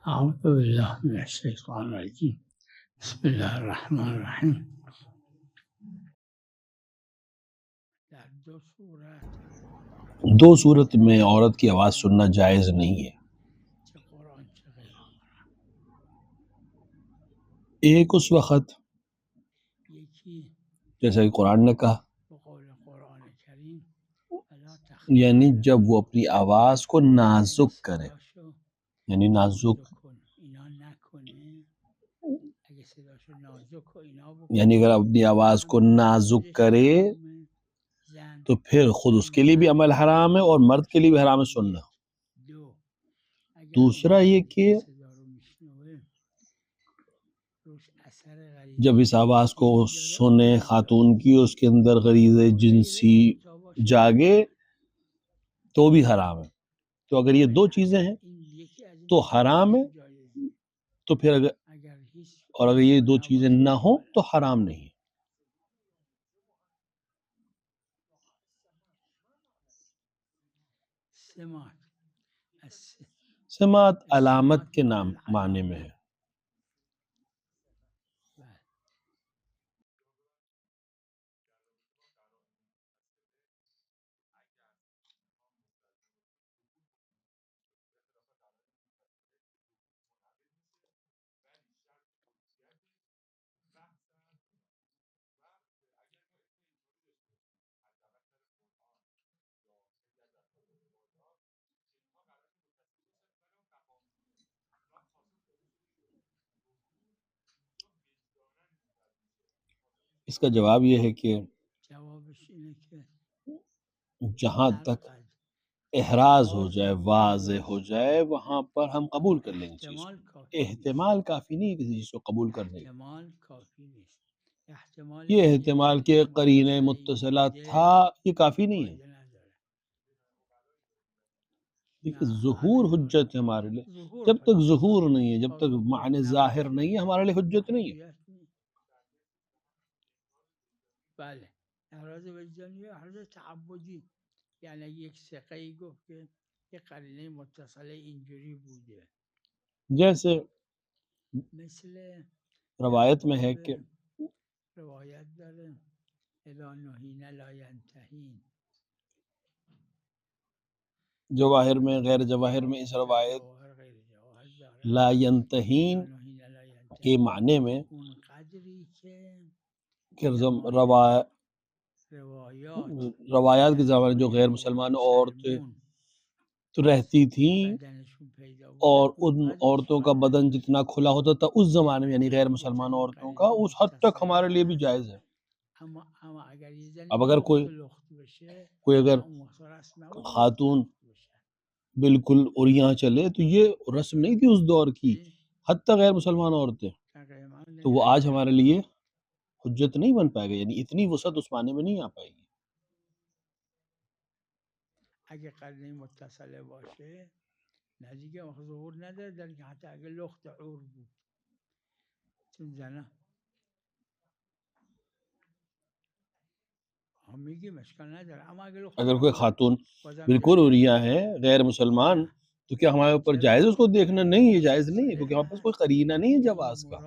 اعوذ باللہ من الشیطان الرجیم بسم اللہ الرحمن الرحیم. دو صورت میں عورت کی آواز سننا جائز نہیں ہے. ایک اس وقت جیسا کہ قرآن نے کہا، یعنی جب وہ اپنی آواز کو نازک کرے، یعنی نازک یعنی اگر اپنی آواز کو نازک کرے تو پھر خود اس کے لیے بھی عمل حرام ہے اور مرد کے لیے بھی حرام ہے سننا. دوسرا یہ کہ جب اس آواز کو سنے خاتون کی، اس کے اندر غریزہ جنسی جاگے تو بھی حرام ہے. تو اگر یہ دو چیزیں ہیں تو حرام ہے، تو پھر اگر یہ دو چیزیں نہ ہوں تو حرام نہیں. سماعت علامت کے نام معنی میں ہے. اس کا جواب یہ ہے کہ جہاں تک احراز ہو جائے، واضح ہو جائے، وہاں پر ہم قبول کر لیں گے چیز کو. احتمال کافی نہیں ہے کسی چیز کو قبول کرنے کے. یہ احتمال کہ قرینہ متصلہ تھا، یہ کافی نہیں ہے. دیکھیں ظہور حجت ہے ہمارے لیے. جب تک ظہور نہیں ہے، جب تک معنی ظاہر نہیں ہے، ہمارے لیے حجت نہیں ہے. جیسے روایت میں ہے کہ جواہر میں، غیر جواہر میں اس روایت لا ینتہین کے معنی میں کہ روایات کے زمانے جو غیر مسلمان عورتیں تو رہتی تھیں اور ان عورتوں کا بدن جتنا کھلا ہوتا تھا اس زمانے میں، یعنی غیر مسلمان عورتوں کا، اس حد تک ہمارے لیے بھی جائز ہے. اب اگر کوئی اگر خاتون بالکل عریاں چلے تو یہ رسم نہیں تھی اس دور کی، حتی غیر مسلمان عورتیں، تو وہ آج ہمارے لیے حجت نہیں بن پائے گا. یعنی اتنی وسعت اس معنی میں نہیں آ پائے گی. اگر کوئی خاتون بالکل عریاں ہے، غیر مسلمان، تو کیا ہمارے اوپر جائز ہے اس کو دیکھنا؟ نہیں، یہ جائز نہیں ہے، کیونکہ ہمارے پاس کوئی قرینہ نہیں ہے جواز کا.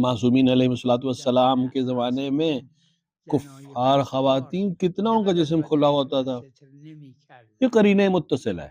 معصومین علیہ الصلوۃ والسلام کے زمانے میں کفار خواتین کتنا ان کا جسم کھلا ہوتا تھا. یہ قرینہ متصل ہے.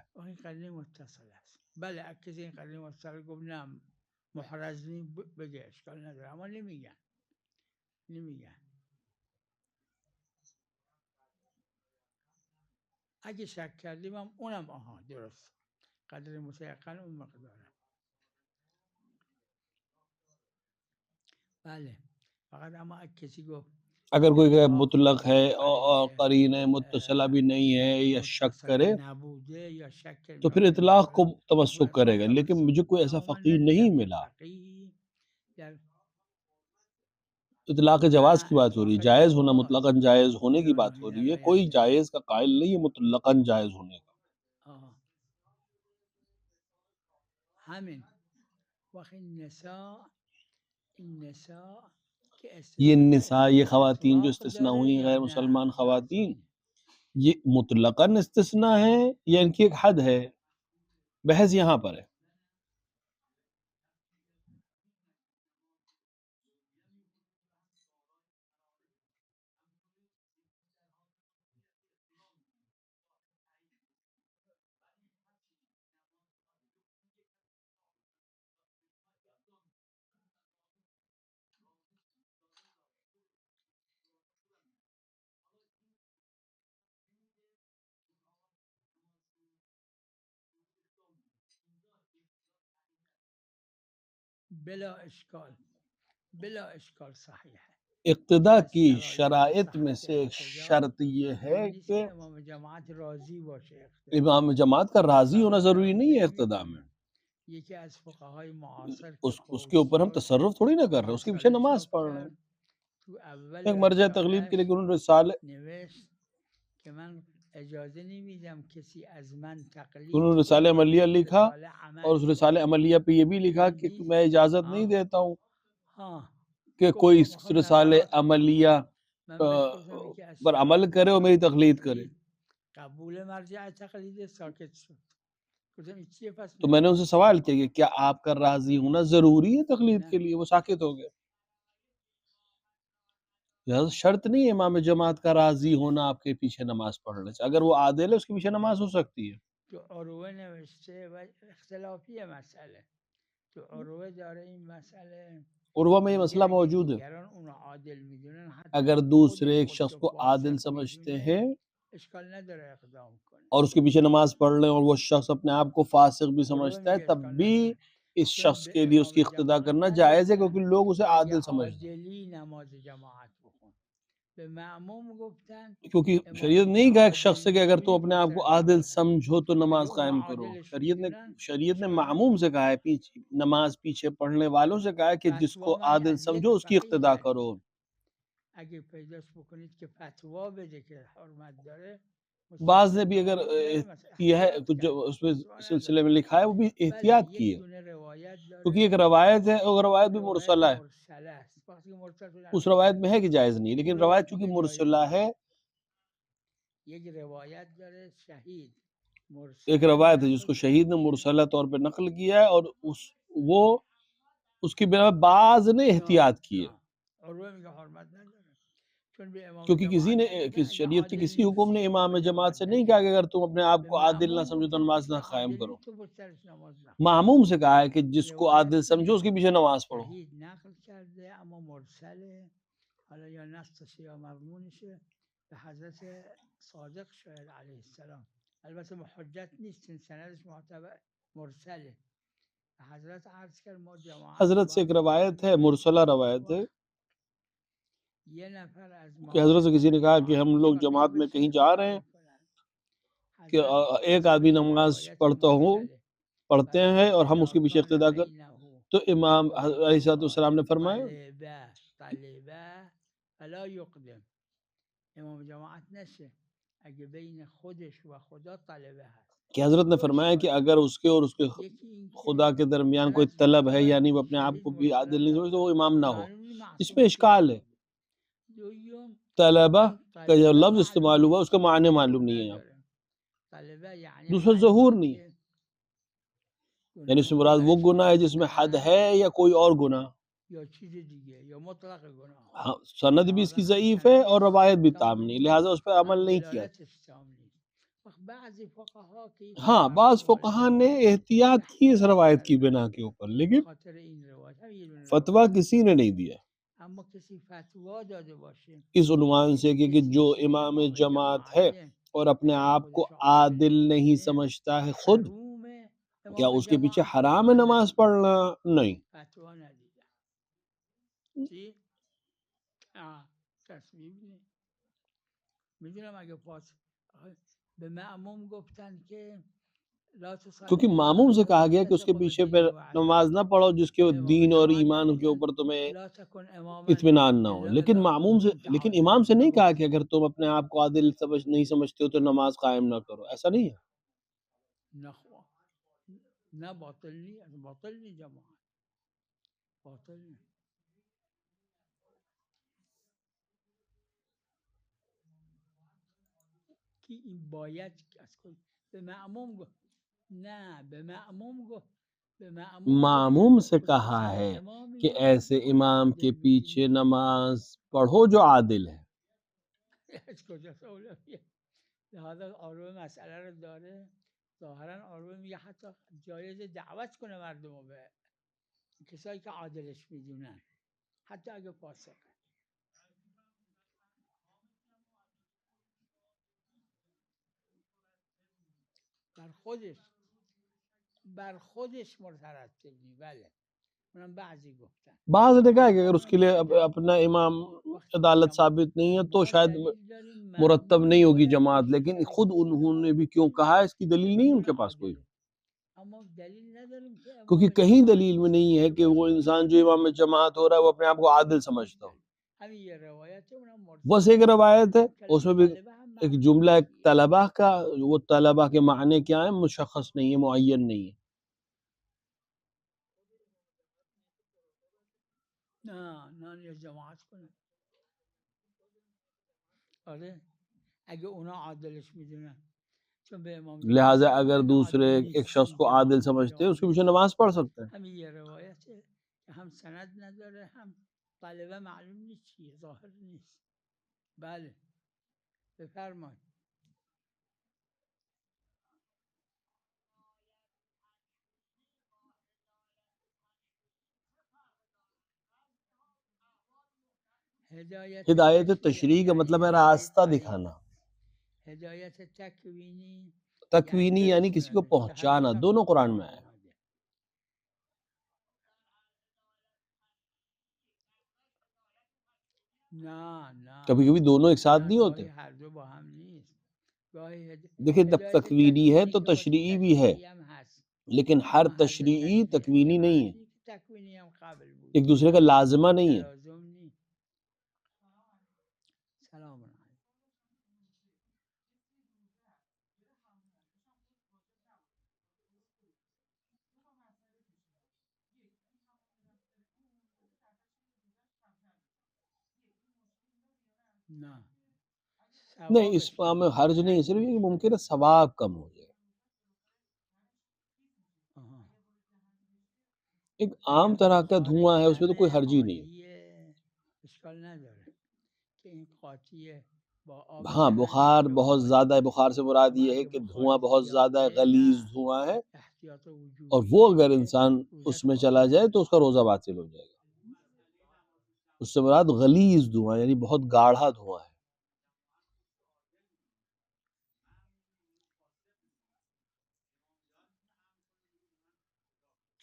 اگر کوئی مطلق ہے اور قرینہ متصلہ بھی نہیں ہے یا شک کرے تو پھر اطلاق کو تمسک کرے گا. لیکن مجھے کوئی ایسا فقیہ نہیں ملا. اطلاق جواز کی بات ہو رہی ہے، جائز ہونا، مطلقاً جائز ہونے کی بات ہو رہی ہے. کوئی جائز کا قائل نہیں ہے مطلقاً جائز ہونے کا. یہ نساء، یہ خواتین جو استثناء ہوئی ہیں غیر مسلمان خواتین، یہ مطلقاً استثناء ہے یا ان کی ایک حد ہے؟ بحث یہاں پر ہے۔ بلا اشکال، بلا اشکال صحیح ہے۔ اقتداء کی شرائط میں سے ایک شرط یہ ہے کہ امام جماعت راضی باشه، امام جماعت کا راضی ہونا ضروری نہیں ہے اقتداء میں۔ یکی از فقهای معاصر اس کے اوپر ہم تصرف تھوڑی نہ کر رہے، اس کے پیچھے نماز پڑھ رہے ہیں۔ تو اول ایک مرجع تقلید کے لیے انہوں نے رسالے نوشت که من اجازه نمیدم کسی از من تقلید انہوں نے رسالہ عملیہ لکھا، عمل اور اس رسالہ عملیہ پہ یہ بھی لکھا کہ میں اجازت نہیں دیتا ہوں کہ کوئی رسالہ عملیہ پر عمل کرے اور میری تقلید کرے۔ قبول مرجع تقلید ساکت شد۔ تو میں نے ان سے سوال کیا کہ کیا آپ کا راضی ہونا ضروری ہے تقلید کے لیے؟ وہ ساکت ہو گئے۔ لہٰذا شرط نہیں ہے امام جماعت کا راضی ہونا آپ کے پیچھے نماز پڑھنے سے، اگر وہ عادل ہے اس کے پیچھے نماز ہو سکتی ہے۔ تو عروہ نوشته و اختلافی مسئله، تو عروہ داره این مسئله عروہ میں یہ مسئلہ موجود ہے، دیگران اون عادل میدونن، اگر دوسرے ایک شخص کو عادل سمجھتے ہیں اشکال نداره اقدام کنه، اور اس کے پیچھے نماز پڑھ لیں، اور وہ شخص اپنے آپ کو فاسق بھی سمجھتا ہے، تب بھی اس شخص کے لیے اس کی اقتداء کرنا جائز ہے، کیونکہ لوگ اسے عادل سمجھتے ہیں۔ عادلی نماز جماعت بخون، به معموم گفتن کیونکہ شریعت نے نہیں کہا ایک شخص سے کہ اگر تم اپنے آپ کو عادل سمجھو تو نماز قائم کرو۔ شریعت نے معموم سے کہا ہے، پیچھے نماز پیچھے پڑھنے والوں سے کہا ہے کہ جس کو عادل سمجھو اس کی اقتداء کرو۔ اگه پیداش بکنید که فتوا بده که حرمت داره، بعض نے بھی اگر کیا ہے کچھ اس میں سلسلے میں لکھا ہے، وہ بھی احتیاط کی ہے، کیونکہ ایک روایت ہے اور روایت بھی مرسلہ ہے۔ اس روایت میں ہے کہ جائز نہیں، لیکن روایت چونکہ مرسلہ ہے، ایک روایت ہے جس کو شہید نے مرسلہ طور پہ نقل کیا ہے، اور اس کی بنا بعض نے احتیاط کی ہے، کیونکہ کسی نے شریعت کے کسی حکم نے امام جماعت سے نہیں کہا کہ اگر تم اپنے آپ کو عادل نہ سمجھو تو نماز نہ قائم کرو۔ معموم سے کہا ہے کہ جس کو عادل سمجھو اس کے پیچھے نماز پڑھو۔ حالا یا نصش یا مضمونشه به حضرت صادق شاید علیه السلام، البته حجت نیست، سندش معتبر مرسله. حضرت عرض کرد ما جماعت حضرت سے ایک روایت ہے، مرسلہ روایت ہے، یہ نفر از کہ حضرت سے کسی نے کہا کہ ہم لوگ جماعت میں کہیں جا رہے ہیں کہ ایک آدمی نماز پڑھتے ہیں اور ہم اس کے پیچھے اقتداء کر، تو امام علیہ السلام نے فرمایا فلا یقدم، امام جماعت نشه اگه بین خودش و خدا طلبه هست، کہ حضرت نے فرمایا کہ اگر اس کے اور اس کے خدا کے درمیان کوئی طلب ہے، یعنی وہ اپنے آپ کو بھی عادل نہیں سمجھتا، تو وہ امام نہ ہو۔ اس میں اشکال ہے، طلبہ کا جو لفظ استعمال ہوا اس کا معنی معلوم نہیں ہے یہاں، دوسرا ظہور نہیں ہے، یعنی اس سے مراد وہ گناہ ہے جس میں حد ہے یا کوئی اور گناہ، یا چیز دیگه یا مطلق گناه، ہاں سند بھی اس کی ضعیف ہے اور روایت بھی تام نہیں، لہٰذا اس پہ عمل نہیں کیا۔ ہاں بعض فقہا نے احتیاط کی اس روایت کی بنا کے اوپر، لیکن فتویٰ کسی نے نہیں دیا اما کسی فتوا داده باشه اس عنوان سے کہ جو امام جماعت ہے اور اپنے آپ کو عادل نہیں سمجھتا ہے خود، کیا اس کے پیچھے حرام ہے نماز پڑھنا؟ نہیں۔ فتوا ندیدم چی؟ تصویب نیست. میدونم اگه پاس به معموم گفتن که لا تصلی کیونکہ معموم سے کہا گیا کہ اس کے پیچھے پہ نماز نہ پڑھو جس کے دین اور ایمان کے اوپر تمہیں لا تکن اماما اطمینان نہ ہو، الا لیکن اذا معموم سے، كنت لیکن عادلا. امام سے نہیں کہا کہ اگر تم اپنے آپ کو عادل نہیں سمجھتے ہو تو نماز قائم نہ کرو، ایسا نہیں ہے۔ نخوا نه باطل نی، باطل نی جماعت باطل نی. کی این باید از کجا به معموم گفت نه به معموم گفت معموم سے کہا ہے کہ ایسے امام کے پیچھے نماز پڑھو جو عادل ہے. از کجا اولویه لہذا عروه مسئله رو داره ظاهرا عروه میگه حتی جایز دعوت کنه مردم رو به کسایی که عادلش میدونن حتی اگه فاسقه بر خودش مترتبی. بله اونم بعضی گفتن بعض نے کہا کہ اگر اس کے لیے اپنا امام عدالت ثابت نہیں ہے تو شاید مرتب نہیں ہوگی جماعت، لیکن خود انہوں نے بھی کیوں کہا ہے اس کی دلیل نہیں ان کے پاس کوئی، کیونکہ کہیں دلیل میں نہیں ہے کہ وہ انسان جو امام جماعت ہو رہا ہے وہ اپنے آپ کو عادل سمجھتا ہو. بس ایک روایت ہے اس میں بھی ایک جملہ ایک طلبہ کا، وہ طلبہ کے معنی کیا ہے مشخص نہیں ہے، معین نہیں ہے. نه یا جماعت کنه. آره اگه اونا عادلش میدونن چون به امام لہٰذا اگر دوسرے ایک شخص کو عادل سمجھتے ہیں اس کے پیچھے نماز پڑھ سکتے ہیں. همین یه روایته که هم سند نداره هم طالبه معلوم نیست چیه ظاهر نیست. بله بفرمایید. ہدایت تشریح کا مطلب ہے راستہ دکھانا. ہدایت تکوینی تکوینی یعنی کسی کو پہنچانا، دونوں قرآن میں آیا. کبھی کبھی دونوں ایک ساتھ نہیں ہوتے. دیکھیں جب تکوینی ہے تو تشریعی بھی ہے، لیکن ہر تشریعی تکوینی نہیں ہے، ایک دوسرے کا لازمہ نہیں ہے. نہیں اس میں حرج نہیں، صرف یہ ممکن ہے ثواب کم ہو جائے. ایک عام طرح کا دھواں ہے، اس میں تو کوئی حرج ہی نہیں. ہاں بخار بہت زیادہ ہے، بخار سے مراد یہ ہے کہ دھواں بہت زیادہ ہے، غلیظ دھواں ہے، اور وہ اگر انسان اس میں چلا جائے تو اس کا روزہ باطل ہو جائے گا. اس سے مراد غلیظ دھواں یعنی بہت گاڑھا دھواں ہے.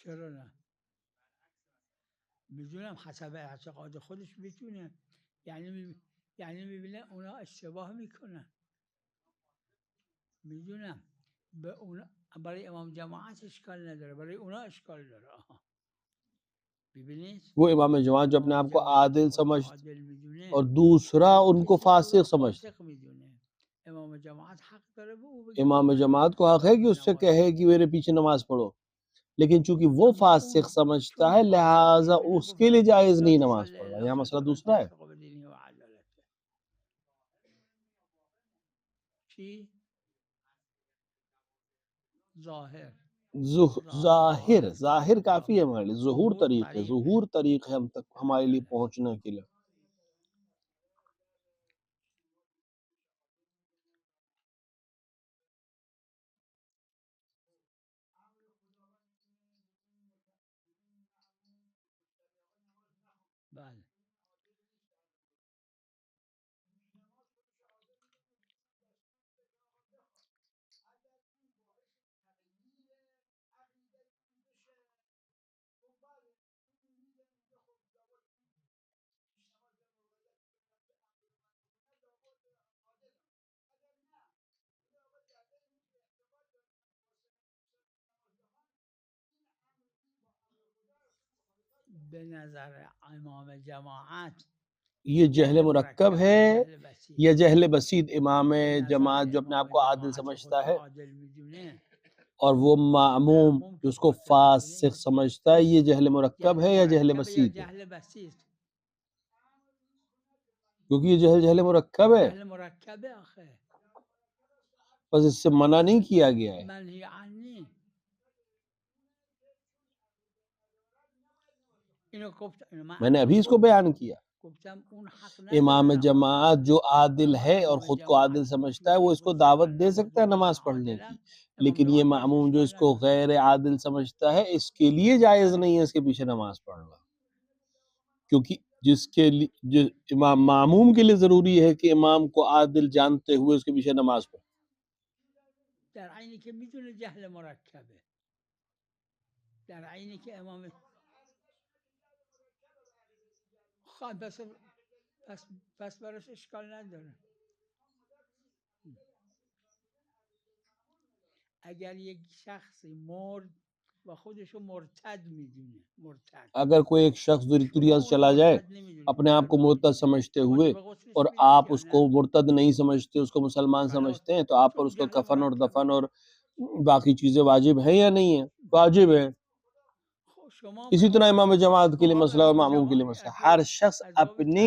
چرا نه؟ میدونم حسب اعتقاد خودش میتونه، یعنی میبینه اونا اشتباه میکنن. میدونم به اونا برای امام جماعت اشکال نداره، برای اونا اشکال داره. ببینید وہ امام جماعت جو اپنے آپ کو عادل سمجھتے اور دوسرا ان کو فاسق سمجھتے. امام جماعت حق داره امام جماعت کو حق ہے کہ اس سے کہے کہ میرے پیچھے نماز پڑھو، لیکن چونکہ وہ فاسق سمجھتا ہے لہٰذا اس کے لیے جائز نہیں نماز پڑھنا. یہاں مسئلہ دوسرا ہے. ظاہر کافی ہے ہمارے لیے. ظہور طریق ہے ہم تک ہمارے لیے پہنچنے کے لیے. بله به نظر امام جماعت یہ جہل مرکب ہے یا جہل بسیط؟ امام جماعت جو اپنے آپ کو عادل سمجھتا ہے اور وہ معموم جو اس کو فاسق سمجھتا ہے، یہ جہل مرکب ہے یا جہل بسیط ہے؟ کیونکہ یہ جہل مرکب ہے. جہل مرکب ہے آخر بس اس سے منع نہیں کیا گیا ہے. منهی عنی اینو گفتم میں نے ابھی اس کو بیان کیا. گفتم اون حق امام نداره جماعت جو عادل ہے اور خود کو عادل سمجھتا ہے وہ اس کو دعوت دے سکتا ہے نماز پڑھنے کی، لیکن یہ معموم جو اس کو غیر عادل سمجھتا ہے اس کے لیے جائز نہیں ہے اس کے پیچھے نماز پڑھنا، کیونکہ جس کے لیے جو امام معموم کے لیے ضروری ہے کہ امام کو عادل جانتے ہوئے اس کے پیچھے نماز پڑھے. در عینی که میدونه جهل مرکبه، در عینی که امام خب پس براش اشکال نداره. اگر یک شخصی مرد و خودشو مرتد میدونه، مرتد اگر کوئی ایک شخص دنیا سے چلا جائے اپنے آپ کو مرتد سمجھتے ہوئے اور آپ اس کو مرتد نہیں سمجھتے، اس کو مسلمان سمجھتے ہیں، تو آپ پر اس کو کفن اور دفن اور باقی چیزیں واجب ہیں یا نہیں ہیں؟ واجب ہیں. اسی طرح امام جماعت کے لیے مسئلہ اور معموم کے لیے مسئلہ، ہر شخص اپنے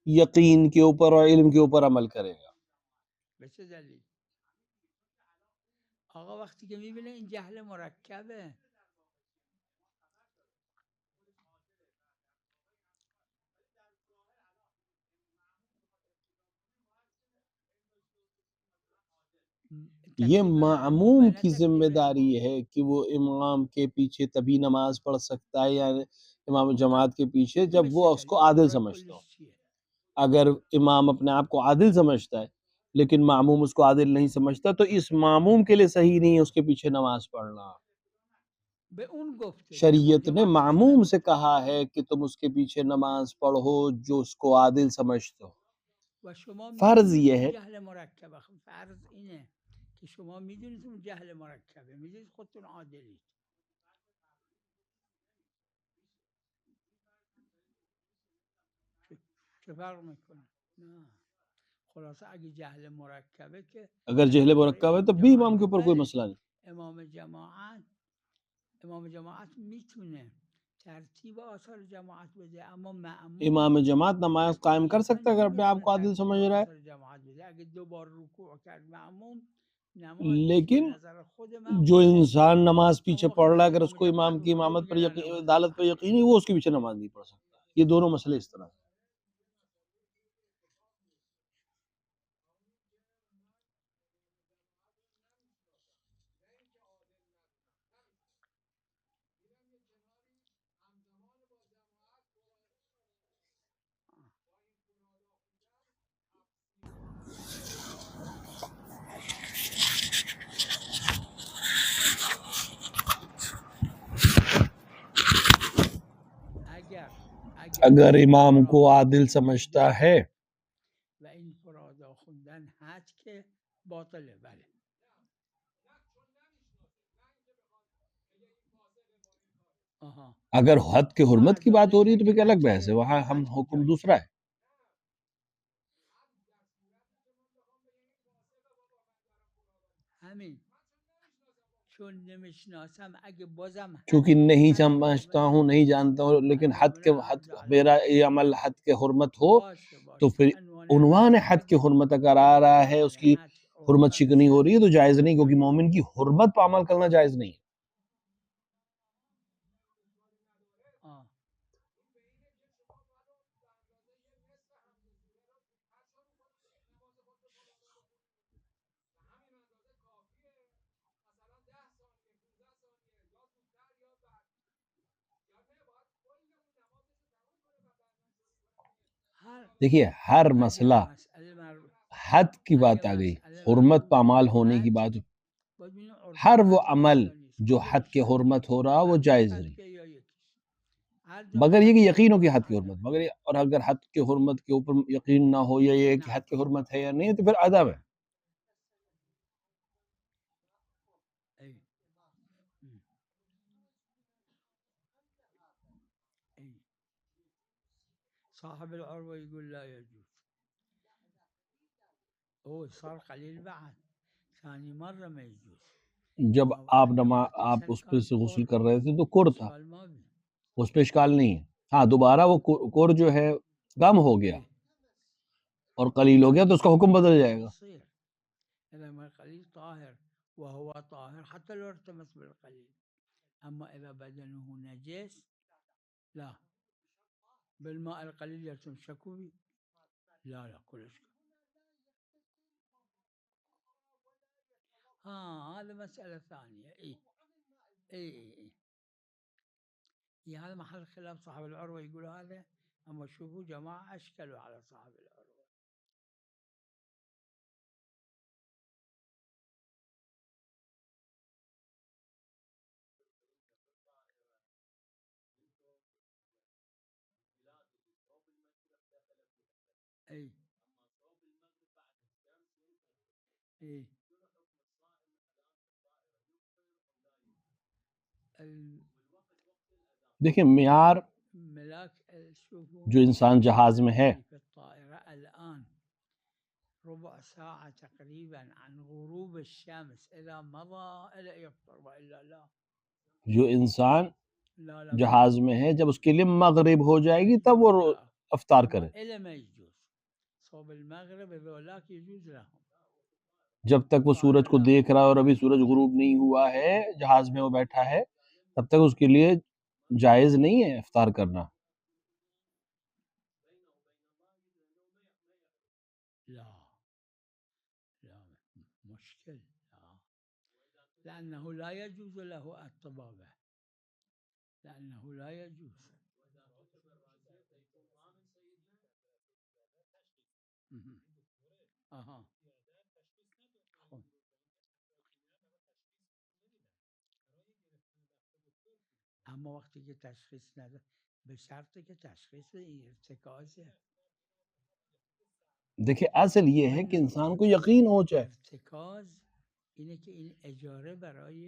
یقین کے اوپر اور علم کے اوپر عمل کرے گا. به چه دلیل؟ آقا وقتی که میبینه این جهل مرکبه، یہ معموم کی ذمہ داری ہے کہ وہ امام کے پیچھے تبھی نماز پڑھ سکتا ہے یا امام جماعت کے پیچھے جب وہ اس کو عادل سمجھتا ہو. اگر امام اپنے آپ کو عادل سمجھتا ہے لیکن معموم اس کو عادل نہیں سمجھتا تو اس معموم کے لیے صحیح نہیں ہے اس کے پیچھے نماز پڑھنا. شریعت نے معموم سے کہا ہے کہ تم اس کے پیچھے نماز پڑھو جو اس کو عادل سمجھتے ہو. فرض یہ ہے فرض اینه که شما میدونید اون جهل مرکبه، میدونید خودتون عادلید. چه فرق میکنه؟ نه خلاصه اگه جهل مرکبه که اگر جہل مرکب ہے تو بھی امام کے اوپر کوئی مسئلہ نہیں. امام جماعت میتونه ترتیب آثار جماعت بده، اما معموم امام جماعت نماز قائم کر سکتا ہے اگر اپنے آپ کو عادل سمجھ رہا ہے، اگه دو بار رکوع کرد معموم، لیکن جو انسان نماز پیچھے پڑھ رہا ہے اگر اس کو امام کی امامت پر یقین، عدالت پر یقین ہے، وہ اس کے پیچھے نماز نہیں پڑھ سکتا. یہ دونوں مسئلے اس طرح سے. اگر امام کو عادل سمجھتا ہے و این فرادا خوندن حد که باطله. بله اگر حد کے حرمت کی بات ہو رہی ہے تو پھر الگ بحث ہے، وہاں ہم حکم دوسرا ہے. همین چون نمیشناسم اگه بازم چونکہ نہیں سمجھتا ہوں، نہیں جانتا ہوں، لیکن حد میرا یہ عمل حد کے حرمت ہو تو پھر عنوان حد کے حرمت اگر آ رہا ہے، اس کی حرمت شکنی ہو رہی ہے تو جائز نہیں، کیونکہ مومن کی حرمت پہ عمل کرنا جائز نہیں. دیکھیے ہر مسئلہ حد کی بات آ گئی، حرمت پامال ہونے کی بات، ہر وہ عمل جو حد کے حرمت ہو رہا وہ جائز نہیں، مگر یہ کہ یقین ہو کہ حد کی حرمت، مگر اور اگر حد کے حرمت کے اوپر یقین نہ ہو یا یہ کہ حد کی حرمت ہے یا نہیں تو پھر عدم ہے. صاحب العروة يقول لا يجوز. هو صار قليل بعد ثاني مرة ما يجوز. جب آپ اس پہ سے غسل کر رہے تھے تو کور تھا، اس پہ اشکال نہیں ہے. ہاں دوبارہ وہ کور جو ہے کم ہو گیا اور قلیل ہو گیا تو اس کا حکم بدل جائے گا. يصير إذا ما القليل طاهر وهو طاهر حتى لو ارتبط بالقليل. أما إذا بدنه نجس لا، بالماء القليل يتمسكوا به، لا كلش. هذا مسألة ثانية. إي هذا محل خلاف. صاحب العروة يقول هذا، أما شوفوا جماعة أشكلوا على صاحب العروة. اي اي دیکھیں معیار جو انسان جہاز میں ہے، الآن ربع ساعة تقريبا عن غروب الشمس إذا مضى إلى يفطر وإلا لا. جو انسان جہاز میں ہے جب اس کے لیے مغرب ہو جائے گی تب وہ افطار کرے. إلا ما يجوز صوب المغرب ذولاك يجوز لهم. جب تک وہ سورج کو دیکھ رہا ہے اور ابھی سورج غروب نہیں ہوا ہے، جہاز میں وہ بیٹھا ہے، تب تک اس کے لیے جائز نہیں ہے افطار کرنا. لا مشكل، لأنه لا يجوز له الطبابة، لأنه لا يجوز. اما وقتی که تشخیص نده، به شرطی که تشخیص ارتکاز ہے. دیکھیں اصل یہ ہے کہ انسان کو یقین ہو جائے. ارتکاز اینه که این اجاره برای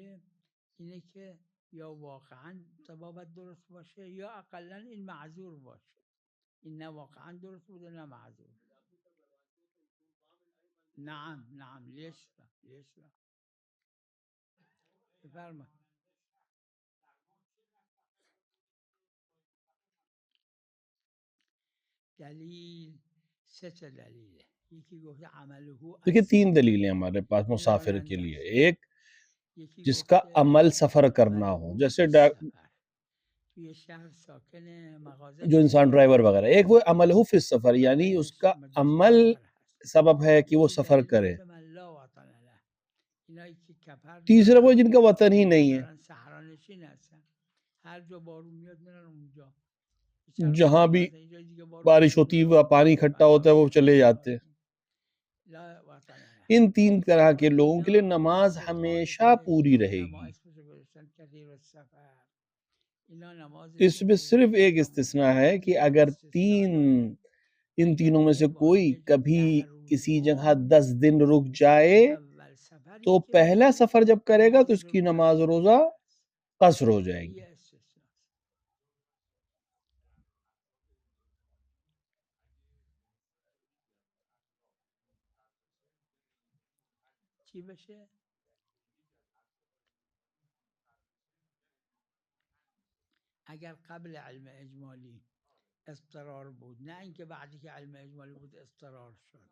اینه که یا واقعا طبابت درست باشه یا اقلا این معذور باشه. این نه واقعا درست بوده نه معذور. نعم ليش لا. بفرما. دلیل سه دلیله. یکی گفته عمله. دیکھیں 3 دلیلیں ہمارے پاس مسافر کے لیے. ایک جس کا عمل سفر کرنا ہو، جیسے جو انسان ڈرائیور وغیرہ. ایک وہ عمل ہو فی السفر، یعنی اس کا عمل سبب ہے کہ وہ سفر کرے. تیسرا وہ جن کا وطن ہی نہیں ہے، جہاں بھی بارش ہوتی ہے پانی اکٹھا ہوتا ہے وہ چلے جاتے ہیں. ان 3 طرح کے لوگوں کے لیے نماز ہمیشہ پوری رہے گی. اس میں صرف ایک استثناء ہے کہ اگر ان تینوں میں سے کوئی کبھی کسی جگہ 10 دن رک جائے تو پہلا سفر جب کرے گا تو اس کی نماز روزہ قصر ہو جائے گی. اگر قبل علم اجمالی اضطرار بود، نه اینکه بعدی که علم اجمالی بود اضطرار شد.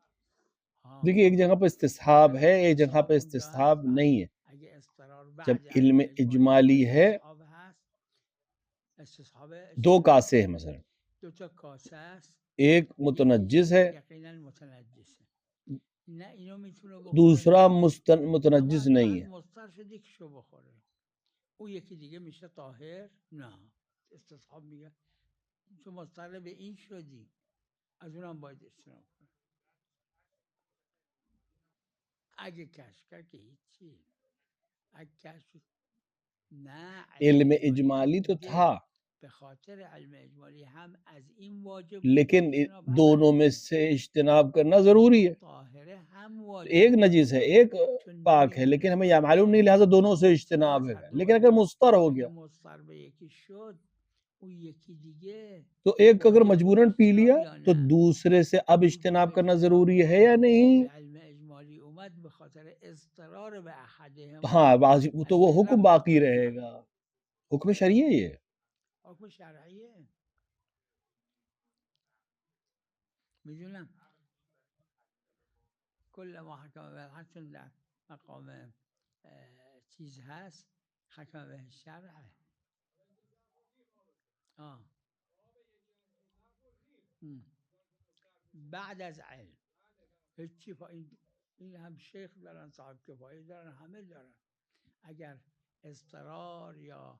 دیکھیں ایک جگہ پہ استصحاب ہے، ایک جگہ پہ استصحاب نہیں ہے. جب علم اجمالی ہے، 2 کاسے ہیں مثلا، ایک متنجس ہے دوسرا متنجس نہیں ہے. او یکی دیگه میشه طاهر؟ نه، استصحاب میگه چون مضطر به این شدی از اونم باید اجتناب کنی. اگه کشف کرد که هیچی، اگه کشف نه علم اجمالی تو تھا به خاطر علم اجمالی هم از این واجب، لیکن دونوں میں سے اجتناب کرنا ضروری ہے. طاهره هم واجب، ایک نجس ہے ایک پاک ہے، لیکن ہمیں یہ معلوم نہیں، لہٰذا دونوں سے اجتناب ہے. لیکن اگر مضطر ہو گیا مضطر به یکی شد او یکی دیگه، تو ایک اگر مجبوراً پی لیا تو دوسرے سے اب اجتناب کرنا ضروری ہے یا نہیں؟ علم اجمالی اومد به خاطر اضطرار به احدهم. ہاں تو وہ حکم باقی رہے گا. حکم شرعی ہے، یہ حکم شرعیه. میدونم کل ما حکم به الحق چون در مقام چیز هست حکم به شرع بعد از علم هیچی این هم شیخ دارن صاحب کفایه دارن همه دارن اگر اضطرار یا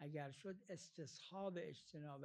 اگر شد استصحاب اجتناب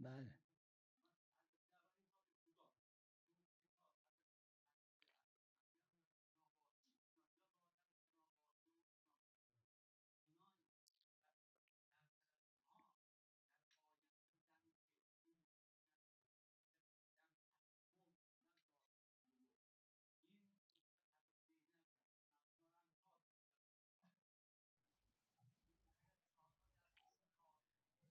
بله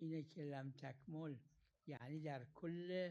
اینه که لم تکمل یعنی در کل